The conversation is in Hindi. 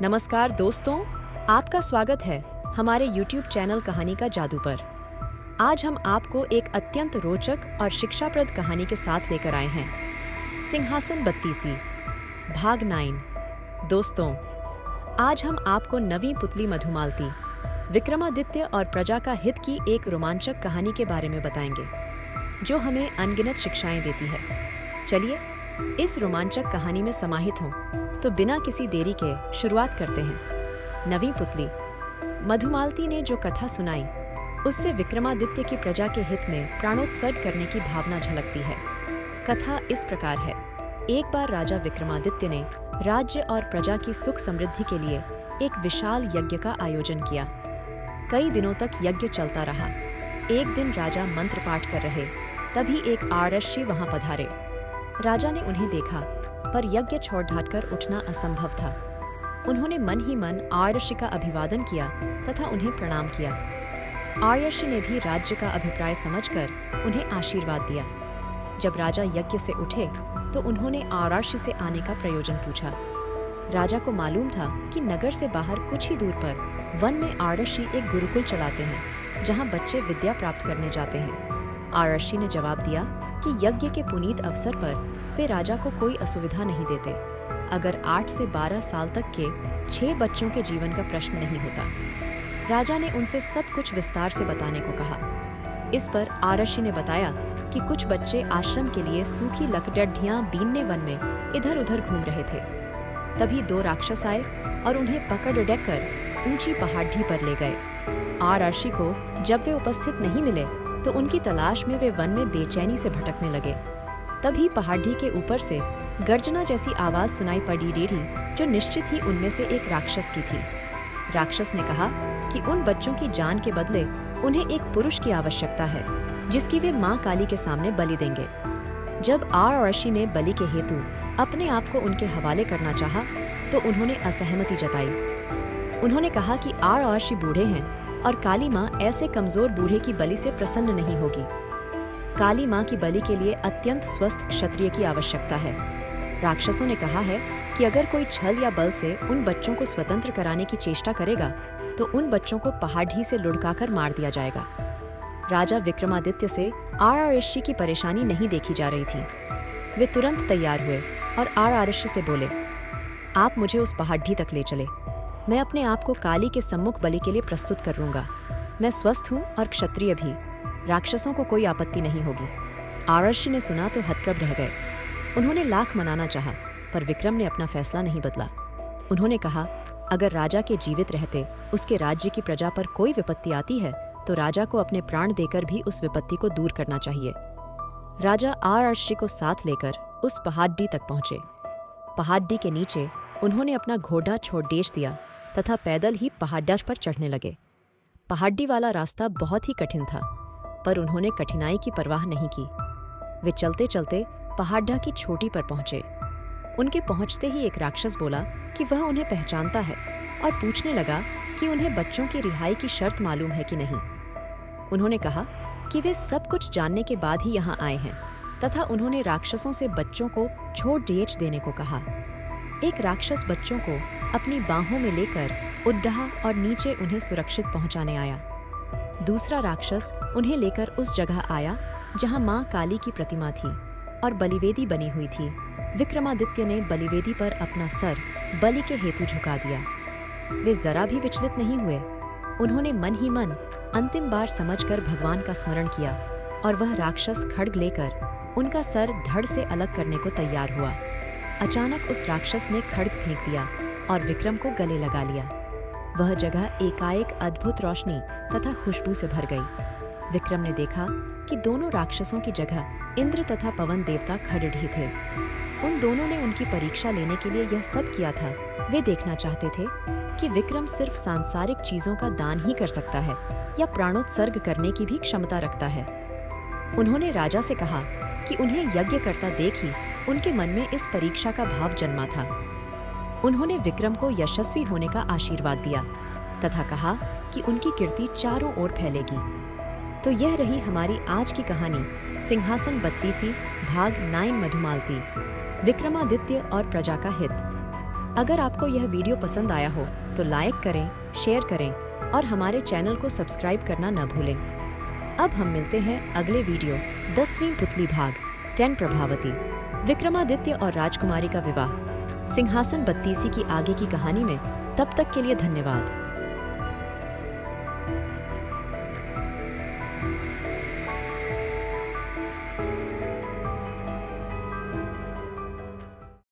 नमस्कार दोस्तों, आपका स्वागत है हमारे YouTube चैनल कहानी का जादू पर। आज हम आपको एक अत्यंत रोचक और शिक्षाप्रद कहानी के साथ लेकर आए हैं, सिंहासन बत्तीसी, भाग 9। दोस्तों, आज हम आपको नवीं पुतली मधुमालती, विक्रमादित्य और प्रजा का हित की एक रोमांचक कहानी के बारे में बताएंगे, जो हमें अनगिनत शिक्षाएं देती है। चलिए इस रोमांचक कहानी में समाहित हों, तो बिना किसी देरी के शुरुआत करते हैं। नवीं पुतली। मधुमालती ने जो कथा सुनाई, उससे विक्रमादित्य की प्रजा के हित में प्राणोत्सर्ग करने की भावना झलकती है। कथा इस प्रकार है। एक बार राजा विक्रमादित्य ने राज्य और प्रजा की सुख समृद्धि के लिए एक विशाल यज्ञ का आयोजन किया। कई दिनों तक यज्ञ चलता रहा। एक दिन राजा मंत्र पाठ कर रहे, तभी एक आर्षि वहां पधारे। राजा ने उन्हें देखा, पर यज्ञ छोड़ ढाट कर उठना असंभव था। उन्होंने मन ही मन आर्षि का अभिवादन किया तथा उन्हें प्रणाम किया। आर्षि ने भी राज्य का अभिप्राय समझकर उन्हें आशीर्वाद दिया। जब राजा यज्ञ से उठे तो उन्होंने आर्षि से आने का प्रयोजन पूछा। राजा को मालूम था कि नगर से बाहर कुछ ही दूर पर वन में आर्षि एक गुरुकुल चलाते हैं, जहां बच्चे विद्या प्राप्त करने जाते हैं। आर्षि ने जवाब दिया कि यज्ञ के पुनीत अवसर पर वे राजा को कोई असुविधा नहीं देते, अगर 8 से 12 साल तक के 6 बच्चों के जीवन का प्रश्न नहीं होता। राजा ने उनसे सब कुछ विस्तार से बताने को कहा। इस पर आर्षि ने बताया कि कुछ बच्चे आश्रम के लिए सूखी लकड़ियां बीनने वन में इधर उधर घूम रहे थे। तभी 2 राक्षस आए और उन्हें पकड़ कर ऊंची पहाड़ी पर ले गए। आर्षि को जब वे उपस्थित नहीं मिले तो उनकी तलाश में वे वन में बेचैनी से भटकने लगे। तभी पहाड़ी के ऊपर से गर्जना जैसी आवाज सुनाई पड़ी डेढ़ी, जो निश्चित ही उनमें से एक राक्षस की थी। राक्षस ने कहा कि उन बच्चों की जान के बदले उन्हें एक पुरुष की आवश्यकता है, जिसकी वे मां काली के सामने बलि देंगे। जब आर्षि ने बलि के हेतु अपने आप को उनके हवाले करना चाहा, तो उन्होंने असहमति जताई। उन्होंने कहा कि आर्षि बूढ़े हैं और काली मां ऐसे कमजोर बूढ़े की बलि से प्रसन्न नहीं होगी। काली मां की बलि के लिए अत्यंत स्वस्थ क्षत्रिय की आवश्यकता है। राक्षसों ने कहा है कि अगर कोई छल या बल से उन बच्चों को स्वतंत्र कराने की चेष्टा करेगा, तो उन बच्चों को पहाड़ी से लुढ़काकर मार दिया जाएगा। राजा विक्रमादित्य से आर्षि की परेशानी नहीं देखी जा रही थी। वे तुरंत तैयार हुए और आर्षि से बोले, आप मुझे उस पहाड़ी तक ले चले। मैं अपने आप को काली के सम्मुख बलि के लिए प्रस्तुत करूंगा। मैं स्वस्थ हूँ और क्षत्रिय भी। राक्षसों को कोई आपत्ति नहीं होगी। आर्षि ने सुना तो हतप्रभ रह गए। उन्होंने लाख मनाना चाहा, पर विक्रम ने अपना फैसला नहीं बदला। उन्होंने कहा, अगर राजा के जीवित रहते उसके राज्य की प्रजा पर कोई विपत्ति आती है, तो राजा को अपने प्राण देकर भी उस विपत्ति को दूर करना चाहिए। राजा आर्षि को साथ लेकर उस पहाड़ी तक पहुंचे। पहाड़ी के नीचे उन्होंने अपना घोड़ा छोड़ देश दिया तथा पैदल ही पहाड़ पर चढ़ने लगे। पहाड़ी वाला रास्ता बहुत ही कठिन था, पर उन्होंने कठिनाई की परवाह नहीं की। वे चलते चलते पहाड़ा की चोटी पर पहुंचे। उनके पहुंचते ही एक राक्षस बोला कि वह उन्हें पहचानता है और पूछने लगा कि उन्हें बच्चों की रिहाई की शर्त मालूम है कि नहीं। उन्होंने कहा कि वे सब कुछ जानने के बाद ही यहाँ आए हैं, तथा उन्होंने राक्षसों से बच्चों को छोड़ बेच देने को कहा। एक राक्षस बच्चों को अपनी बाहों में लेकर उड्डहा और नीचे उन्हें सुरक्षित पहुंचाने आया। दूसरा राक्षस उन्हें लेकर उस जगह आया जहां मां काली की प्रतिमा थी और बलिवेदी बनी हुई थी। विक्रमादित्य ने बलिवेदी पर अपना सर बलि के हेतु झुका दिया। वे जरा भी विचलित नहीं हुए। उन्होंने मन ही मन अंतिम बार समझकर भगवान का स्मरण किया और वह राक्षस खड्ग लेकर उनका सर धड़ से अलग करने को तैयार हुआ। अचानक उस राक्षस ने खड्ग फेंक दिया और विक्रम को गले लगा लिया। वह जगह एकाएक अद्भुत रोशनी तथा खुशबू से भर गई। विक्रम ने देखा कि दोनों राक्षसों की जगह इंद्र तथा पवन देवता खड़े थे। उन दोनों ने उनकी परीक्षा लेने के लिए यह सब किया था। वे देखना चाहते थे कि विक्रम सिर्फ सांसारिक चीजों का दान ही कर सकता है या प्राणोत्सर्ग करने की भी क्षमता रखता है। उन्होंने राजा से कहा कि उन्हें यज्ञ करता देख ही उनके मन में इस परीक्षा का भाव जन्मा था। उन्होंने विक्रम को यशस्वी होने का आशीर्वाद दिया तथा कहा कि उनकी कीर्ति चारों ओर फैलेगी। तो यह रही हमारी आज की कहानी, सिंहासन बत्तीसी, भाग 9, मधुमालती, विक्रमादित्य और प्रजा का हित। अगर आपको यह वीडियो पसंद आया हो तो लाइक करें, शेयर करें और हमारे चैनल को सब्सक्राइब करना न भूलें। अब हम मिलते हैं अगले वीडियो 10वीं पुतली भाग 10 प्रभावती, विक्रमादित्य और राजकुमारी का विवाह, सिंहासन बत्तीसी की आगे की कहानी में। तब तक के लिए धन्यवाद।